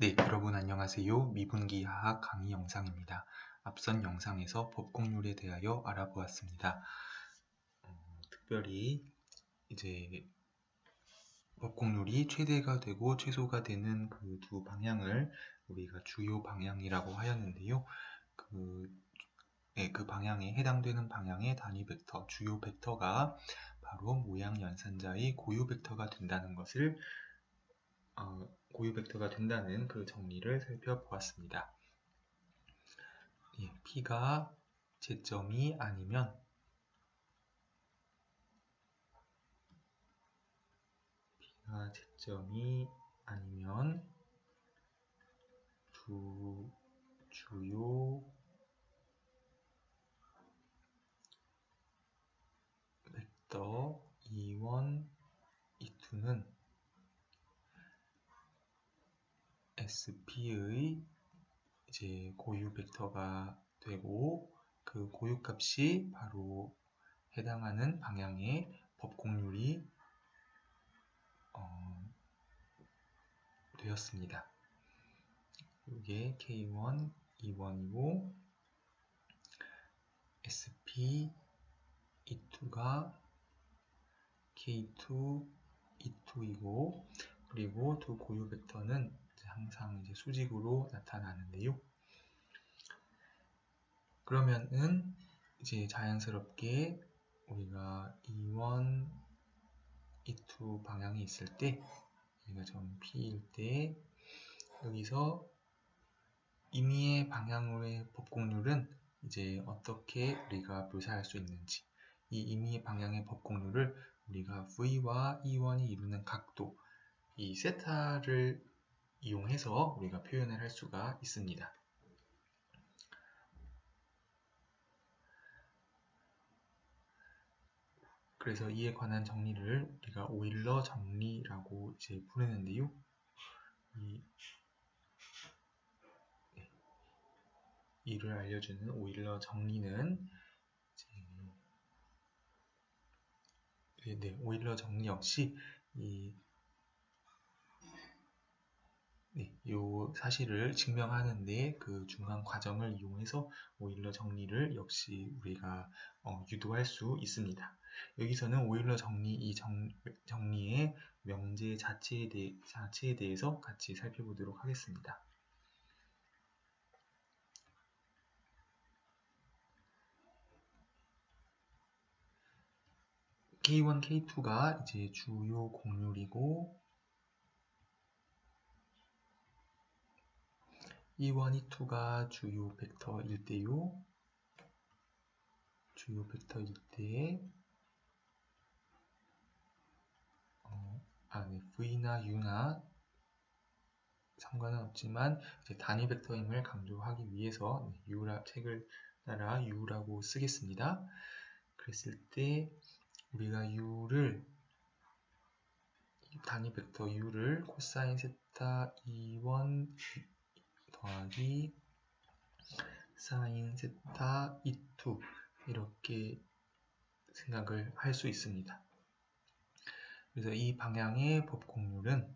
네, 여러분 안녕하세요. 미분기하학 강의 영상입니다. 앞선 영상에서 법공률에 대하여 알아보았습니다. 특별히 이제 법공률이 최대가 되고 최소가 되는 그 두 방향을 우리가 주요 방향이라고 하였는데요. 그 방향에 해당되는 방향의 단위 벡터, 주요 벡터가 바로 모양 연산자의 고유 벡터가 된다는 것을 고유 벡터가 된다는 그 정리를 살펴보았습니다. P가 제점이 아니면 주요 벡터 E1, E2는 SP의 이제 고유 벡터가 되고 그 고유값이 바로 해당하는 방향의 법공률이 되었습니다. 이게 K1, E1이고 SP, E2가 K2, E2이고 그리고 두 고유 벡터는 항상 이제 수직으로 나타나는데요. 그러면은 이제 자연스럽게 우리가 E1, E2 방향이 있을 때 여기가 점 P일 때 여기서 임의의 방향으로의 법공률은 이제 어떻게 우리가 묘사할 수 있는지 이 임의의 방향의 법공률을 우리가 V와 E1이 이루는 각도 이 세타를 이용해서 우리가 표현을 할 수가 있습니다. 그래서 이에 관한 정리를 우리가 오일러 정리라고 이제 부르는데요. 이를 알려주는 오일러 정리는 오일러 정리 역시 이 사실을 증명하는데 그 중간 과정을 이용해서 오일러 정리를 역시 우리가 유도할 수 있습니다. 여기서는 오일러 정리 이 정리의 명제 자체에 대해서 같이 살펴보도록 하겠습니다. K1, K2가 이제 주요 공률이고 E1, E2가 주요 벡터일 때요. 주요 벡터일 때 V나 U나 상관은 없지만 단위 벡터임을 강조하기 위해서 책을 따라 U라고 쓰겠습니다. 그랬을 때 우리가 단위 벡터 U를 코사인 세타 E1 더하기 사인 세타 E2 이렇게 생각을 할 수 있습니다. 그래서 이 방향의 법공률은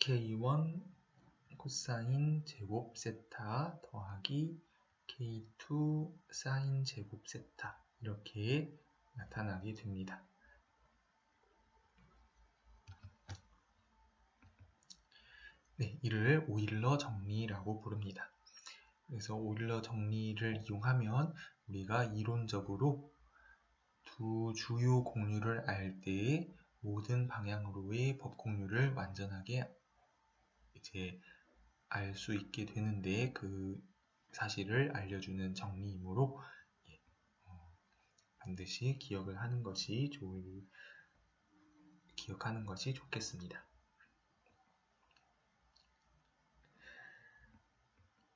K1 코사인 제곱 세타 더하기 K2 사인 제곱 세타 이렇게 나타나게 됩니다. 이를 오일러 정리라고 부릅니다. 그래서 오일러 정리를 이용하면 우리가 이론적으로 두 주요 공률을 알 때 모든 방향으로의 법공률을 완전하게 이제 알 수 있게 되는데 그 사실을 알려주는 정리이므로 반드시 기억하는 것이 좋겠습니다.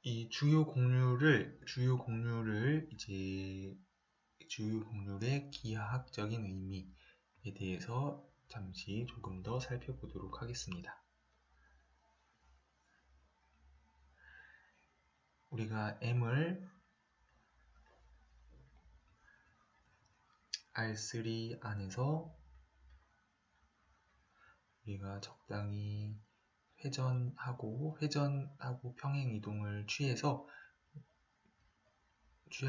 이 주요 공률의 기하학적인 의미에 대해서 잠시 조금 더 살펴보도록 하겠습니다. 우리가 m을 R3 안에서 우리가 적당히 회전하고 평행 이동을 취할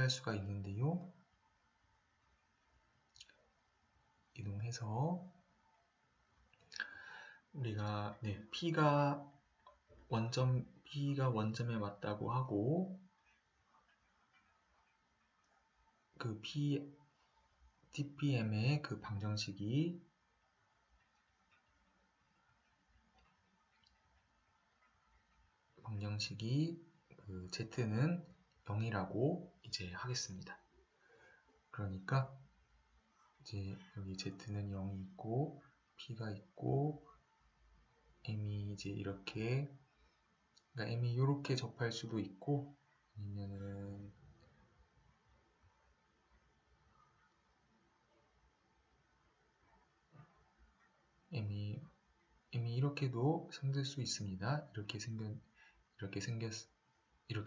수가 있는데요. 이동해서 우리가 P가 원점에 맞다고 하고 그 dpm의 그 방정식이 그 z는 0이라고 이제 하겠습니다. 그러니까 이제 여기 z는 0이 있고 p가 있고 m이 이제 이렇게, 그러니까 m이 이렇게 접할 수도 있고 아니면은 m이 이렇게도 생길 수 있습니다. 이렇게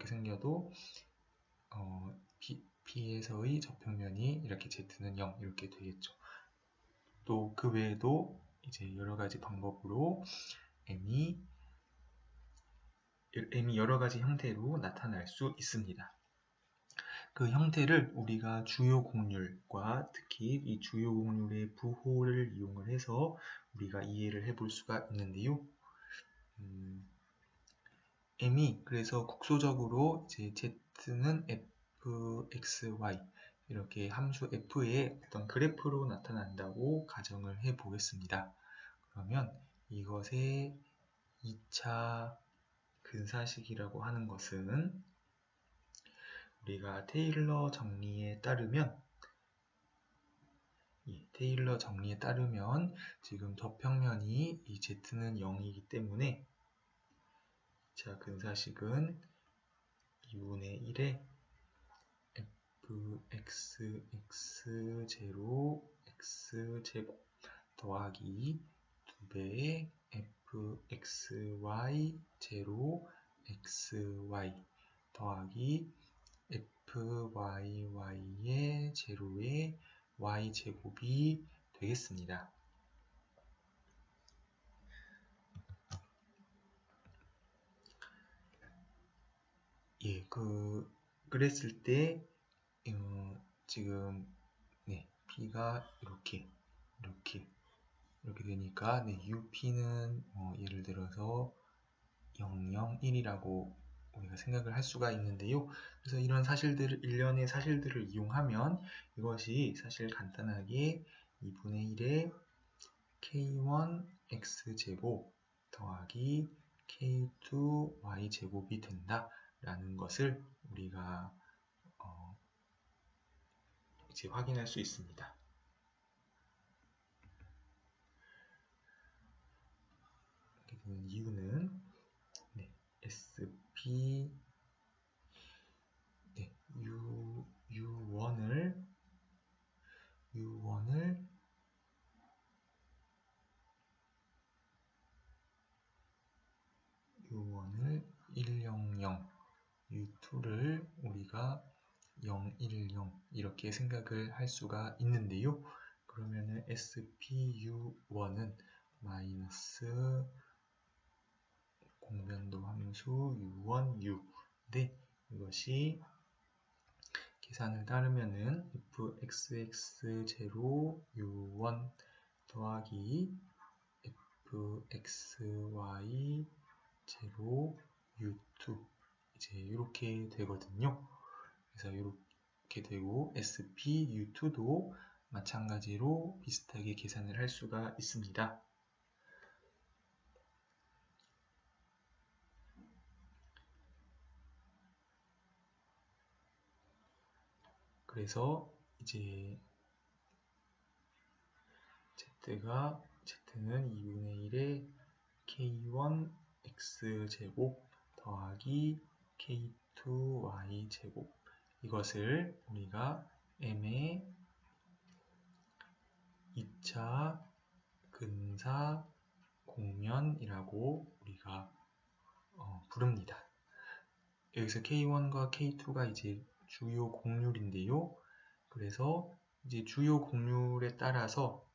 생겨도 P에서의 접평면이 이렇게 Z는 0 이렇게 되겠죠. 또 그 외에도 이제 여러 가지 방법으로 M이 여러 가지 형태로 나타날 수 있습니다. 그 형태를 우리가 주요 곡률과 특히 이 주요 곡률의 부호를 이용을 해서 우리가 이해를 해볼 수가 있는데요. M이 그래서 국소적으로 이제 Z는 fxy 이렇게 함수 f의 어떤 그래프로 나타난다고 가정을 해 보겠습니다. 그러면 이것의 2차 근사식이라고 하는 것은 우리가 테일러 정리에 따르면 지금 덧평면이 이 z는 0이기 때문에 자 근사식은 2분의 1에 fxx0 x제곱 더하기 2배의 fxy 제로 xy 더하기 fyy의 제로의 y제곱이 되겠습니다. 예, 그랬을 때 지금 P가 이렇게 되니까 UP는 예를 들어서 0, 0, 1이라고 우리가 생각을 할 수가 있는데요. 그래서 이런 일련의 사실들을 이용하면 이것이 사실 간단하게 2분의 1의 K1 X제곱 더하기 K2 Y제곱이 된다라는 것을 우리가 이제 확인할 수 있습니다. 이렇게 되는 이유는 SP U1을 100, U2를 우리가 010 이렇게 생각을 할 수가 있는데요. 그러면은 SPU1은 마이너스 공변도 함수 U1, U인데 이것이 계산을 따르면은 fxx0 U1 더하기 fxy 0 U2 이제 이렇게 되거든요. 그래서 이렇게 되고 SPU2도 마찬가지로 비슷하게 계산을 할 수가 있습니다. 그래서 이제 Z는 2분의 1의 K1 X제곱 더하기 K2 Y제곱 이것을 우리가 M의 2차 근사 곡면이라고 우리가 부릅니다. 여기서 K1과 K2가 이제 주요 곡률인데요. 그래서 이제 주요 곡률에 따라서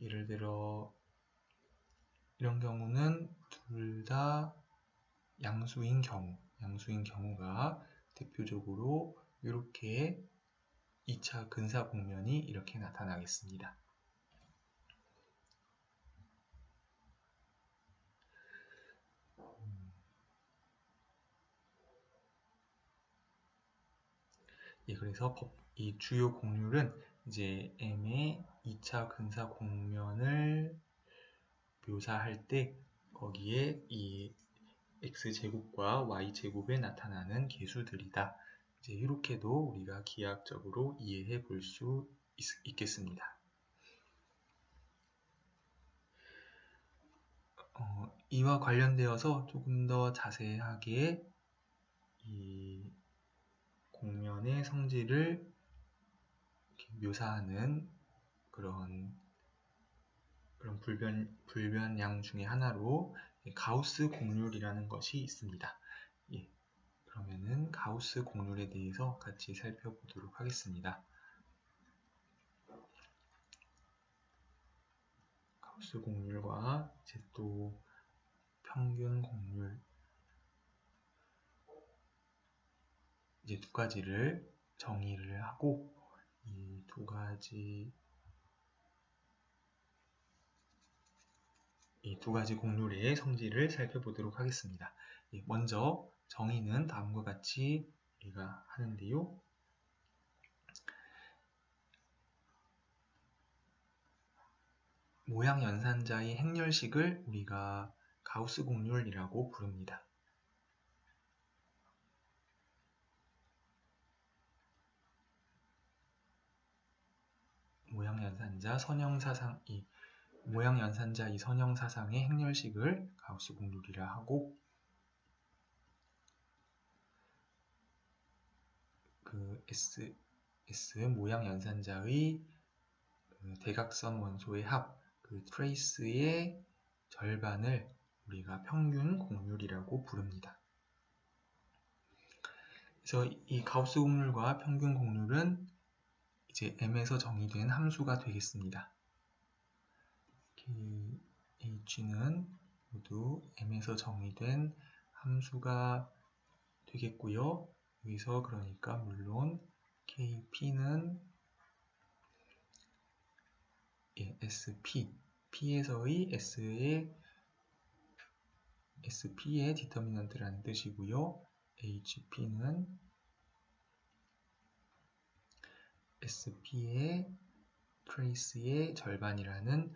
예를 들어 이런 경우는 둘 다 양수인 경우가 대표적으로 이렇게 2차 근사 곡면이 이렇게 나타나겠습니다. 예, 그래서 이 주요 곡률은 이제 M의 2차 근사 곡면을 묘사할 때 거기에 이 x제곱과 y제곱에 나타나는 계수들이다. 이제 이렇게도 우리가 기하학적으로 이해해 볼 수 있겠습니다. 이와 관련되어서 조금 더 자세하게 이 곡면의 성질을 묘사하는 그런 불변량 중에 하나로 가우스 곡률이라는 것이 있습니다. 예, 그러면은 가우스 곡률에 대해서 같이 살펴보도록 하겠습니다. 가우스 곡률과 이제 또 평균 곡률 이제 두 가지를 정의를 하고 이 두 가지 곡률의 성질을 살펴보도록 하겠습니다. 먼저 정의는 다음과 같이 우리가 하는데요. 모양 연산자의 행렬식을 우리가 가우스 곡률이라고 부릅니다. 모양 연산자 이 선형사상의 행렬식을 가우스 곡률이라 하고 그 S 모양 연산자의 대각선 원소의 합, 그 트레이스의 절반을 우리가 평균 곡률이라고 부릅니다. 그래서 이 가우스 곡률과 평균 곡률은 이제 M에서 정의된 함수가 되겠습니다. H는 모두 M에서 정의된 함수가 되겠고요. 여기서 그러니까 물론 KP는 P에서의 SP의 디터미넌트라는 뜻이고요. HP는 SP의 트레이스의 절반이라는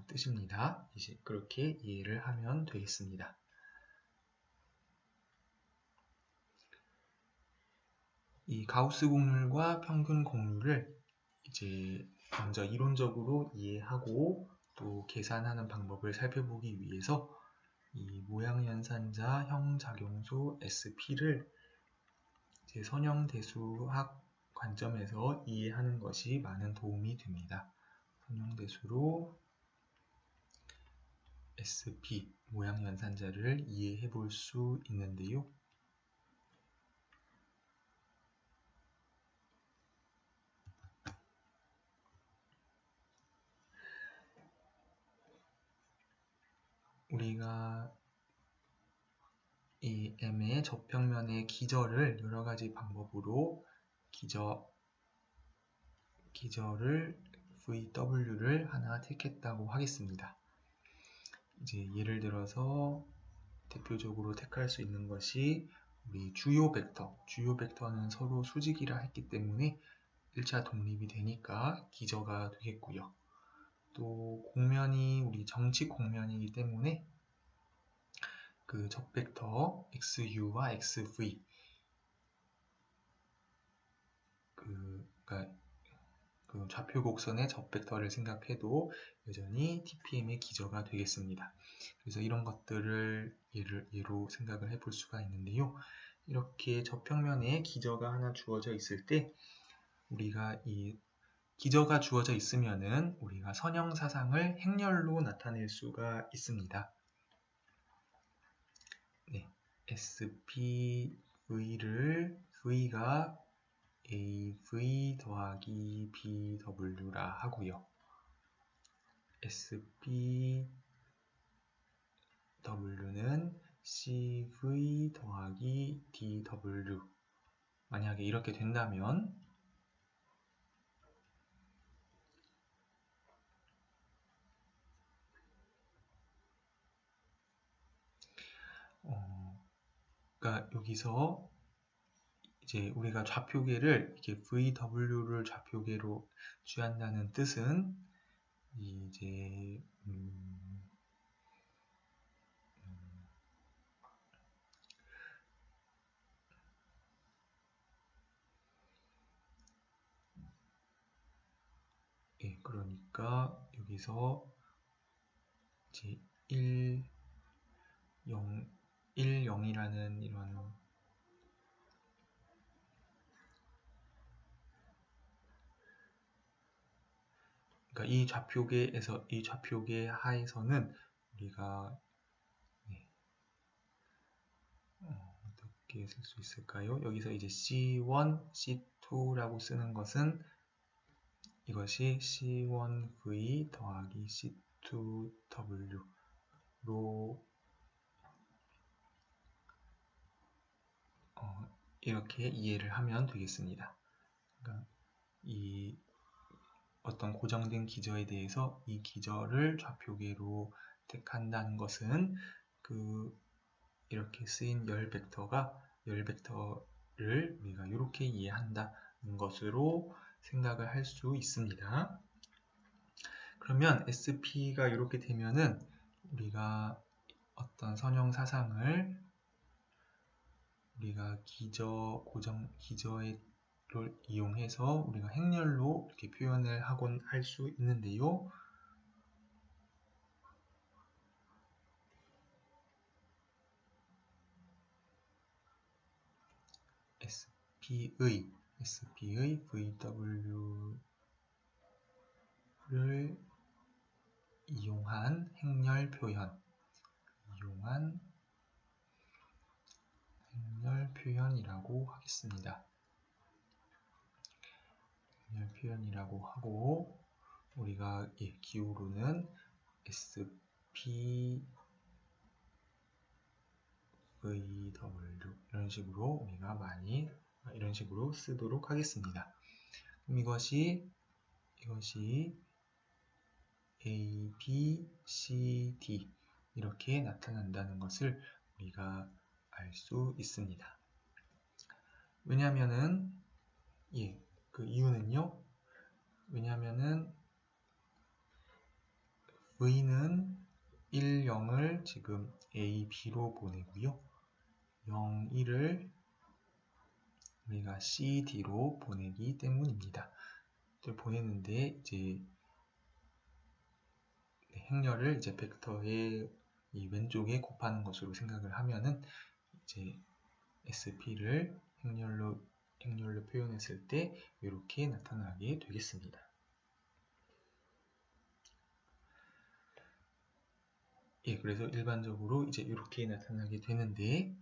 뜻입니다. 이제 그렇게 이해를 하면 되겠습니다. 이 가우스 곡률과 평균 곡률을 이제 먼저 이론적으로 이해하고 또 계산하는 방법을 살펴보기 위해서 이 모양연산자 형작용소 SP를 이제 선형대수학 관점에서 이해하는 것이 많은 도움이 됩니다. 선형대수로 SP 모양연산자를 이해해 볼 수 있는데요. 우리가 이 M의 접평면의 기저를 여러 가지 방법으로 기저를 VW를 하나 택했다고 하겠습니다. 이제 예를 들어서 대표적으로 택할 수 있는 것이 우리 주요 벡터는 서로 수직이라 했기 때문에 1차 독립이 되니까 기저가 되겠고요. 또 곡면이 우리 정칙 곡면이기 때문에 그 적벡터 XU와 XV 그러니까 그 좌표 곡선의 적벡터를 생각해도 여전히 TPM의 기저가 되겠습니다. 그래서 이런 것들을 예로 생각을 해볼 수가 있는데요. 이렇게 저평면에 기저가 하나 주어져 있을 때 우리가 이 기저가 주어져 있으면은 우리가 선형사상을 행렬로 나타낼 수가 있습니다. 네. V가 AV 더하기 BW라 하고요. SPW는 CV 더하기 DW. 만약에 이렇게 된다면 그러니까 여기서 이제 우리가 좌표계를 이렇게 VW를 좌표계로 취한다는 뜻은 이제 예, 그러니까 여기서 이제 1, 0, 1, 0이라는 이런 그러니까 이 좌표계 하에서는 우리가 어떻게 쓸 수 있을까요? 여기서 이제 C1, C2라고 쓰는 것은 이것이 C1V 더하기 C2W로 이렇게 이해를 하면 되겠습니다. 그러니까 이 어떤 고정된 기저에 대해서 이 기저를 좌표계로 택한다는 것은 이렇게 쓰인 열 벡터를 우리가 이렇게 이해한다는 것으로 생각을 할 수 있습니다. 그러면 SP가 이렇게 되면은 우리가 어떤 선형 사상을 우리가 고정 기저를 이용해서 우리가 행렬로 이렇게 표현을 하곤 할 수 있는데요. SP의 VW를 이용한 행렬 표현이라고 하겠습니다. 행렬 표현이라고 하고 우리가 기호로는 SPVW 이런 식으로 우리가 이런 식으로 쓰도록 하겠습니다. 그럼 이것이 A, B, C, D 이렇게 나타난다는 것을 우리가 알 수 있습니다. 왜냐하면은 그 이유는요. 왜냐하면은 V는 1, 0을 지금 A, B로 보내고요. 0, 1을 우리가 C, D로 보내기 때문입니다. 보내는데 이제 행렬을 이제 벡터의 이 왼쪽에 곱하는 것으로 생각을 하면은 이제 SP를 행렬로 표현했을 때 이렇게 나타나게 되겠습니다. 그래서 일반적으로 이제 이렇게 나타나게 되는데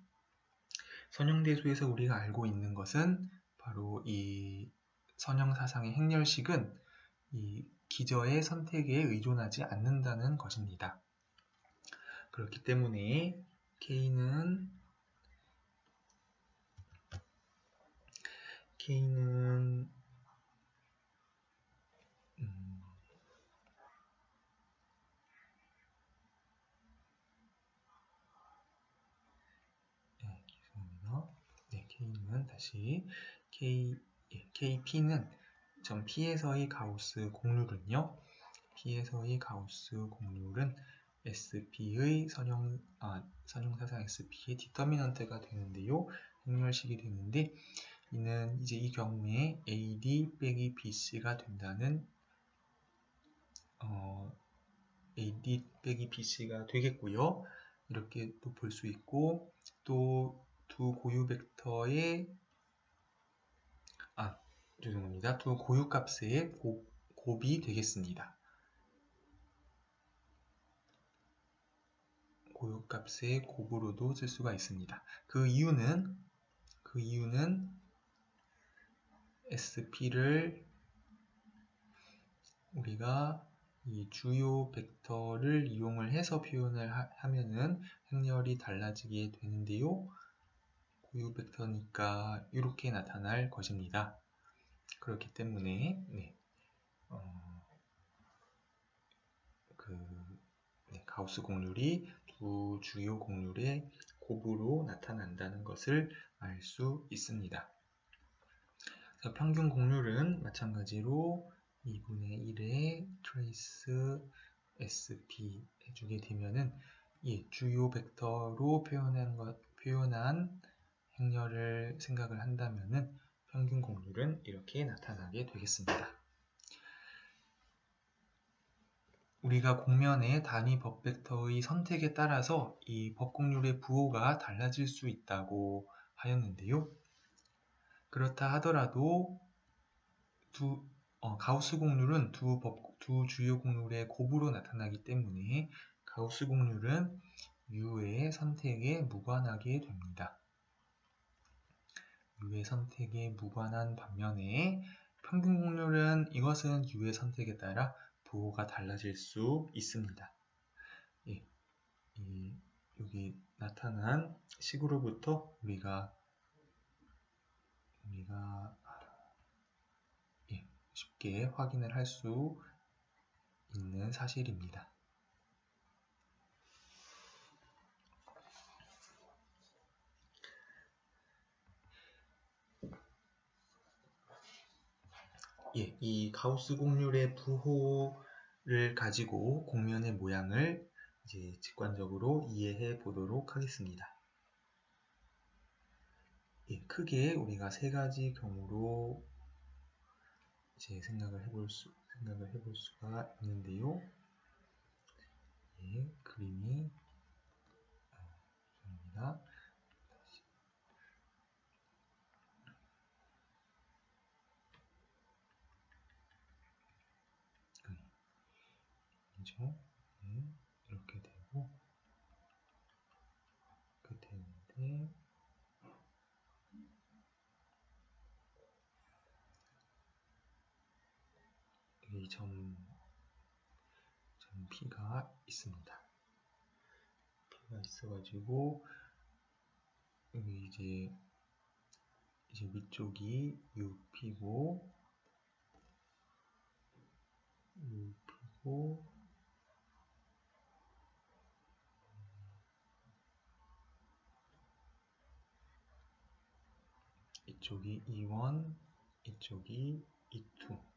선형대수에서 우리가 알고 있는 것은 바로 이 선형사상의 행렬식은 이 기저의 선택에 의존하지 않는다는 것입니다. 그렇기 때문에 K는 K는 다시 KP는 점 P에서의 가우스 공률은요. P에서의 가우스 공률은 SP의 선형사상 SP의 디터미넌트가 되는데요. 행렬식이 되는데 이는 이제 이 경우에 AD 빼기 BC가 된다는 AD 빼기 BC가 되겠고요. 이렇게 또 볼 수 있고 또 두 고유 벡터의 두 고유 값의 곱이 되겠습니다. 고유값의 곱으로도 쓸 수가 있습니다. 그 이유는 SP를 우리가 이 주요 벡터를 이용을 해서 표현을 하면은 행렬이 달라지게 되는데요. 고유 벡터니까 이렇게 나타날 것입니다. 그렇기 때문에 가우스 곡률이 두 주요 곡률의 곱으로 나타난다는 것을 알 수 있습니다. 평균 곡률은 마찬가지로 2분의 1의 트레이스 SP 해주게 되면은 주요 벡터로 표현한 행렬을 생각을 한다면은 평균 곡률은 이렇게 나타나게 되겠습니다. 우리가 곡면의 단위 법벡터의 선택에 따라서 이 법곡률의 부호가 달라질 수 있다고 하였는데요. 그렇다 하더라도 가우스 곡률은 두 주요 곡률의 곱으로 나타나기 때문에 가우스 곡률은 U의 선택에 무관하게 됩니다. U의 선택에 무관한 반면에 평균 곡률은 이것은 U의 선택에 따라 부호가 달라질 수 있습니다. 여기 나타난 식으로부터 우리가 쉽게 확인을 할 수 있는 사실입니다. 이 가우스 곡률의 부호를 가지고 곡면의 모양을 이제 직관적으로 이해해 보도록 하겠습니다. 크게 우리가 세 가지 경우로 이제 생각을 해볼 수가 있는데요. 그림이 죄송합니다. 이렇게 되고 이렇게 되는데 여기 점 P가 있습니다. P가 있어가지고 여기 이제 위쪽이 UP고 이쪽이 E1, 이쪽이 E2.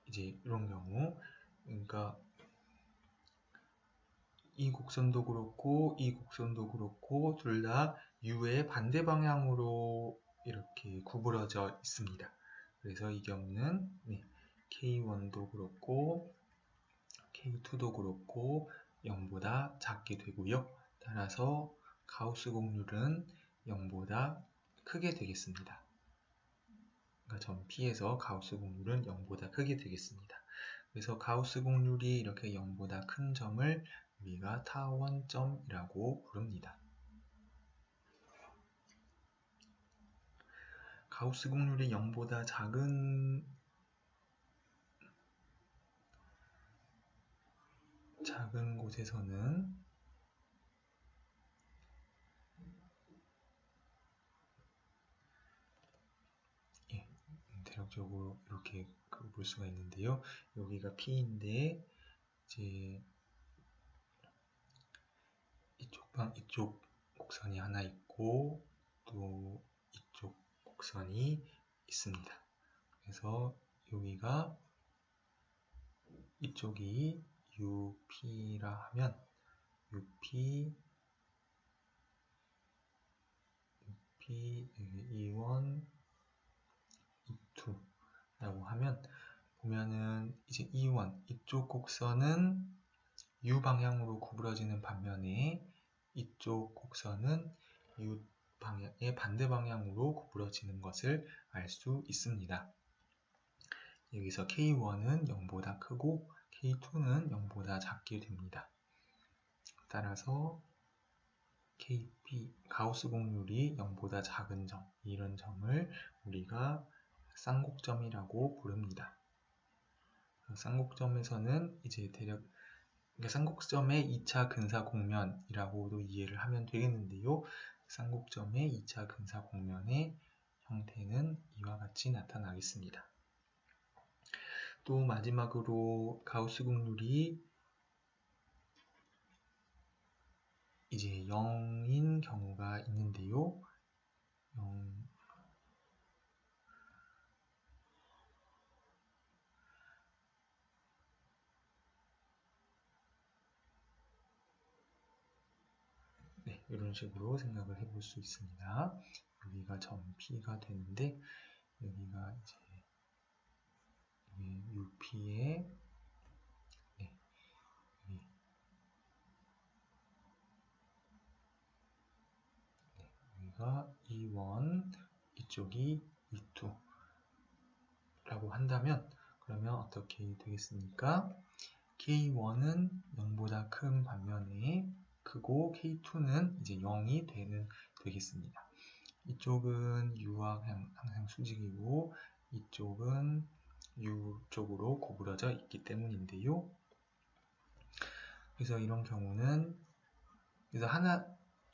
이제 이런 경우, 그러니까 이 곡선도 그렇고 이 곡선도 그렇고 둘 다 U의 반대 방향으로 이렇게 구부러져 있습니다. 그래서 이 경우는 K1도 그렇고 K2도 그렇고 0보다 작게 되고요. 따라서 가우스 곡률은 0보다 크게 되겠습니다. 그러니까 점 P에서 가우스 곡률은 0보다 크게 되겠습니다. 그래서 가우스 곡률이 이렇게 0보다 큰 점을 우리가 타원점이라고 부릅니다. 가우스 곡률이 0보다 작은 곳에서는 대략적으로 이렇게 볼 수가 있는데요. 여기가 P인데 이제 이쪽 곡선이 하나 있고 또 이쪽 곡선이 있습니다. 그래서 여기가 이쪽이 UP라 하면 UP E1, E2 라고 하면 보면은 이제 E1 이쪽 곡선은 U 방향으로 구부러지는 반면에 이쪽 곡선은 U 방향의 반대 방향으로 구부러지는 것을 알 수 있습니다. 여기서 K1은 0보다 크고 K2는 0보다 작게 됩니다. 따라서 KP 가우스 곡률이 0보다 작은 점, 이런 점을 우리가 쌍곡점이라고 부릅니다. 쌍곡점에서는 이제 대략 쌍곡점의 2차 근사 곡면이라고도 이해를 하면 되겠는데요. 쌍곡점의 2차 근사 곡면의 형태는 이와 같이 나타나겠습니다. 또 마지막으로 가우스 곡률이 이제 0인 경우가 있는데요. 네, 이런 식으로 생각을 해볼 수 있습니다. 여기가 점 P가 되는데 여기가 이제 UP의 여기가 E1, 이쪽이 E2 라고 한다면 그러면 어떻게 되겠습니까? K1은 0보다 큰 반면에 크고 K2는 이제 0이 되겠습니다. 이쪽은 U와 항상 수직이고 이쪽은 U 쪽으로 구부러져 있기 때문인데요. 그래서 이런 경우는 그래서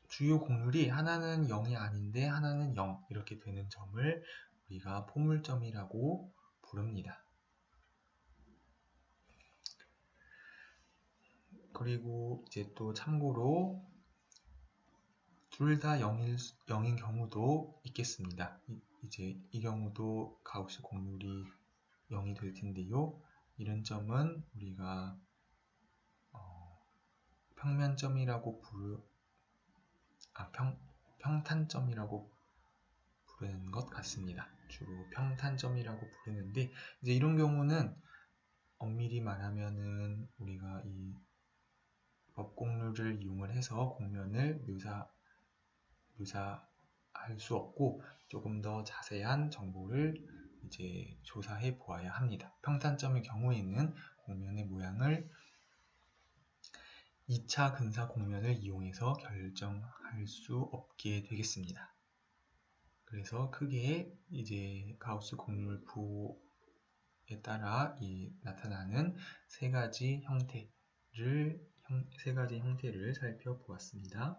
주요 곡률이 하나는 0이 아닌데 하나는 0 이렇게 되는 점을 우리가 포물점이라고 부릅니다. 그리고 이제 또 참고로 둘 다 0인 경우도 있겠습니다. 이제 이 경우도 가우스 곡률이 0이 될 텐데요. 이런 점은 우리가 평면점이라고 평탄점이라고 부르는 것 같습니다. 주로 평탄점이라고 부르는데 이제 이런 경우는 엄밀히 말하면은 우리가 이 법곡률을 이용을 해서 곡면을 묘사할 수 없고 조금 더 자세한 정보를 이제 조사해 보아야 합니다. 평탄점의 경우에는 곡면의 모양을 2차 근사 곡면을 이용해서 결정할 수 없게 되겠습니다. 그래서 크게 이제 가우스 곡률부에 따라 나타나는 세 가지 형태를 살펴보았습니다.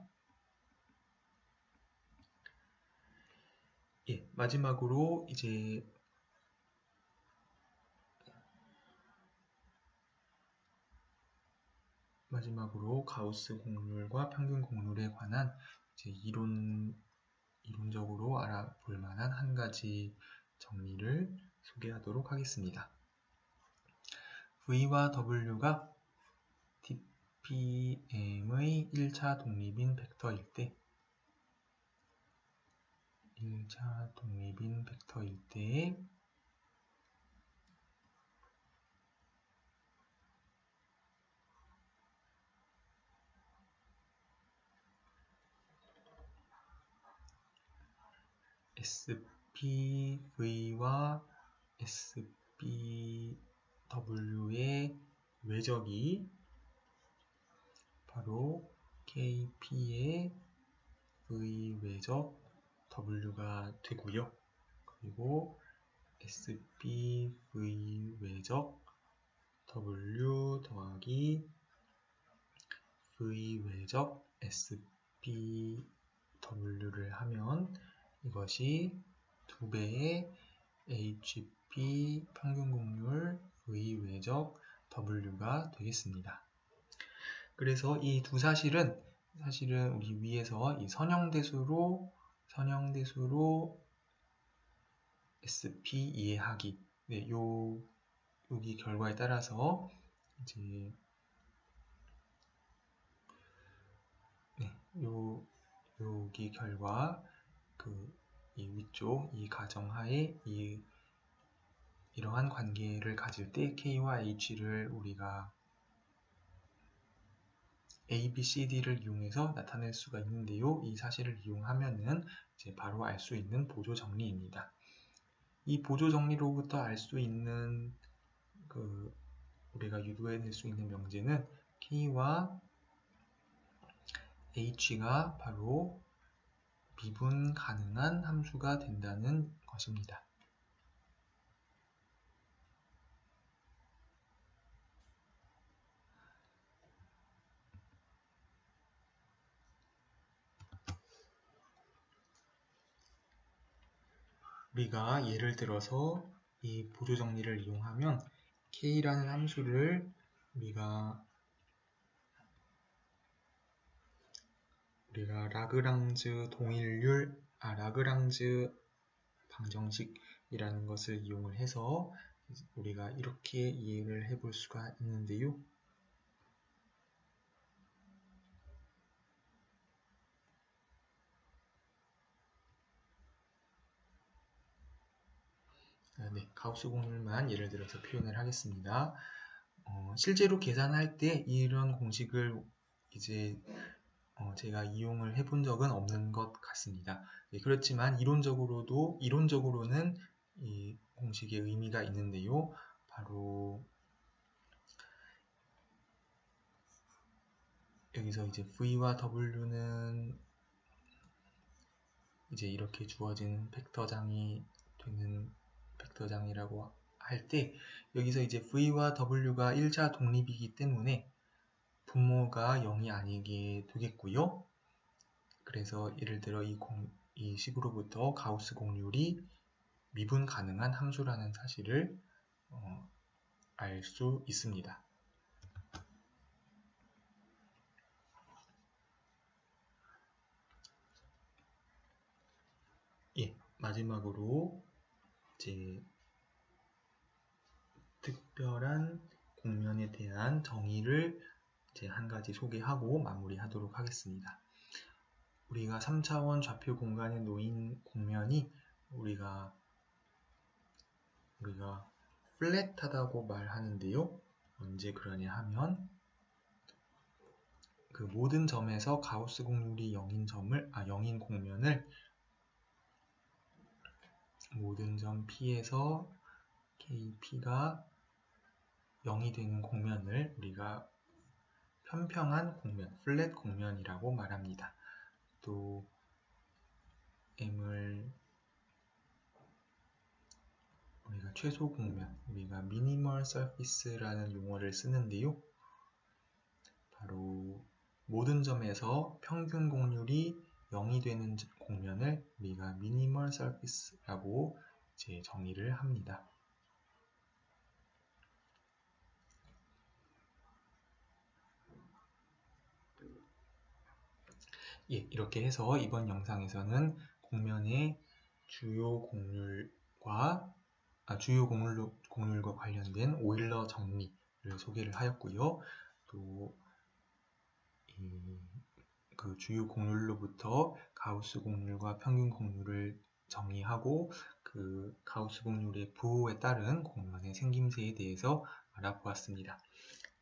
예, 마지막으로 이제 가우스 곡률과 평균 곡률에 관한 이제 이론적으로 알아볼 만한 한 가지 정리를 소개하도록 하겠습니다. V와 W가 DPM의 1차 독립인 벡터일 때 SPV와 SPW의 외적이 바로 KP의 V 외적 W가 되고요. 그리고 SPV 외적 W 더하기 V 외적 SPW를 하면 이것이 2배의 HP 평균 곡률 V 외적 W가 되겠습니다. 그래서 이 두 사실은 우리 위에서 이 선형대수로 SP 이해하기 여기 결과에 따라서 이제 여기 결과 이 위쪽 이 가정하에 이러한 관계를 가질 때 K와 H를 우리가 A, B, C, D를 이용해서 나타낼 수가 있는데요. 이 사실을 이용하면은 이제 바로 알 수 있는 보조 정리입니다. 이 보조 정리로부터 알 수 있는 우리가 유도해낼 수 있는 명제는 K와 h가 바로 미분 가능한 함수가 된다는 것입니다. 우리가 예를 들어서 이 보조 정리를 이용하면 k라는 함수를 우리가 라그랑즈 동일률, 라그랑즈 방정식이라는 것을 이용을 해서 우리가 이렇게 이해를 해볼 수가 있는데요. 네, 가우스 공률만 예를 들어서 표현을 하겠습니다. 실제로 계산할 때 이런 공식을 이제 제가 이용을 해본 적은 없는 것 같습니다. 네, 그렇지만 이론적으로는 이 공식의 의미가 있는데요. 바로 여기서 이제 V와 W는 이제 이렇게 주어진 벡터장이 되는 벡터장이라고 할 때 여기서 이제 V와 W가 1차 독립이기 때문에 분모가 0이 아니게 되겠고요. 그래서 예를 들어 이 식으로부터 가우스 공률이 미분 가능한 함수라는 사실을 알 수 있습니다. 예, 마지막으로 이제 특별한 공면에 대한 정의를 이제 한 가지 소개하고 마무리하도록 하겠습니다. 우리가 3차원 좌표 공간에 놓인 공면이 우리가 플랫하다고 말하는데요. 언제 그러냐 하면 그 모든 점에서 가우스 공률이 0인 공면을 모든 점 P에서 KP가 0이 되는 공면을 우리가 편평한 공면, 플랫 공면이라고 말합니다. 또 M을 우리가 최소 공면, 우리가 미니멀 서피스라는 용어를 쓰는데요. 바로 모든 점에서 평균 공률이 0이 되는 공면을 우리가 미니멀 서피스라고 이제 정의를 합니다. 예, 이렇게 해서 이번 영상에서는 공면의 주요 공률과 관련된 오일러 정리를 소개를 하였고요. 또 그 주요 공률로부터 가우스 공률과 평균 공률을 정의하고 그 가우스 공률의 부호에 따른 공면의 생김새에 대해서 알아보았습니다.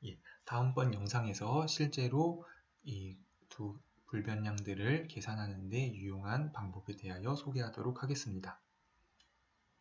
예, 다음번 영상에서 실제로 이 두 불변량들을 계산하는 데 유용한 방법에 대하여 소개하도록 하겠습니다.